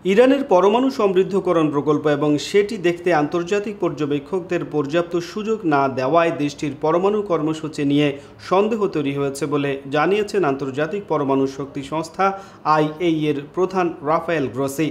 ইরানের পরমাণু সমৃদ্ধকরণ প্রকল্প এবং সেটি দেখতে আন্তর্জাতিক পর্যবেক্ষকদের পর্যাপ্ত সুযোগ না দেওয়ায় দেশটির পরমাণু কর্মসূচি নিয়ে সন্দেহ তৈরি হয়েছে বলে জানিয়েছেন আন্তর্জাতিক পরমাণু শক্তি সংস্থা আইএইএর প্রধান রাফায়েল গ্রোসি।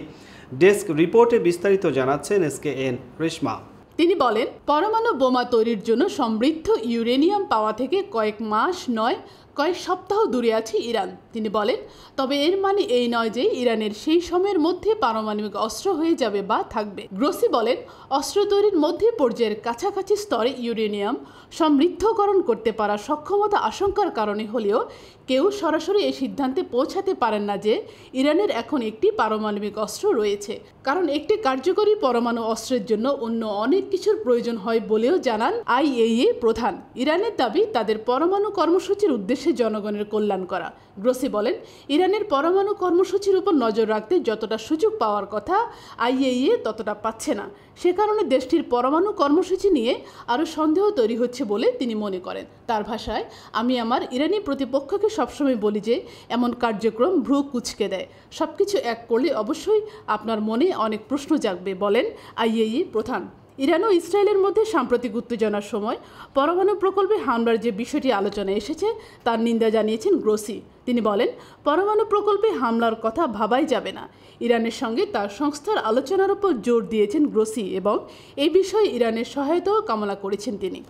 ডেস্ক রিপোর্টে বিস্তারিত জানাচ্ছেন SKN রেশমা। তিনি বলেন, পরমাণু বোমা তৈরির জন্য সমৃদ্ধ ইউরেনিয়াম পাওয়া থেকে কয়েক মাস নয় কয়েক সপ্তাহ দূরে আছে ইরান। তিনি বলেন, তবে এর মানে এই নয় যে ইরানের সেই সময়ের মধ্যে পারমাণবিক অস্ত্র হয়ে যাবে বা থাকবে। গ্রোসি বলেন, অস্ত্র তৈরির মধ্যে পর্যায়ের কাছাকাছি স্তরে ইউরেনিয়াম সমৃদ্ধকরণ করতে পারা সক্ষমতা আশঙ্কার কারণে হলেও কেউ সরাসরি এই সিদ্ধান্তে পৌঁছাতে পারেন না যে ইরানের এখন একটি পারমাণবিক অস্ত্র রয়েছে, কারণ একটি কার্যকরী পরমাণু অস্ত্রের জন্য অন্য অনেক কিছুর প্রয়োজন হয় বলেও জানান আইএইএ প্রধান। ইরানের দাবি তাদের পরমাণু কর্মসূচির উদ্দেশ্যে জনগণের কল্যাণ করা। গ্রোসি বলেন, ইরানের পরমাণু কর্মসূচির উপর নজর রাখতে যতটা সুযোগ পাওয়ার কথা আইএইএ ততটা পাচ্ছে না। সে কারণে দেশটির পরমাণু কর্মসূচি নিয়ে আরও সন্দেহ তৈরি হচ্ছে বলে তিনি মনে করেন। তার ভাষায়, আমি আমার ইরানি প্রতিপক্ষকে সবসময় বলি যে এমন কার্যক্রম ভ্রু কুঁচকে দেয়। সবকিছু এক করলে অবশ্যই আপনার মনে অনেক প্রশ্ন জাগবে, বলেন আইএইএ প্রধান। ইরান ও ইসরায়েলের মধ্যে সাম্প্রতিক উত্তেজনার সময় পরমাণু প্রকল্পে হামলার যে বিষয়টি আলোচনায় এসেছে তার নিন্দা জানিয়েছেন গ্রোসি। তিনি বলেন, পরমাণু প্রকল্পে হামলার কথা ভাবাই যাবে না। ইরানের সঙ্গে তার সংস্থার আলোচনার উপর জোর দিয়েছেন গ্রোসি এবং এই বিষয়ে ইরানের সহায়তাও কামনা করেছেন তিনি।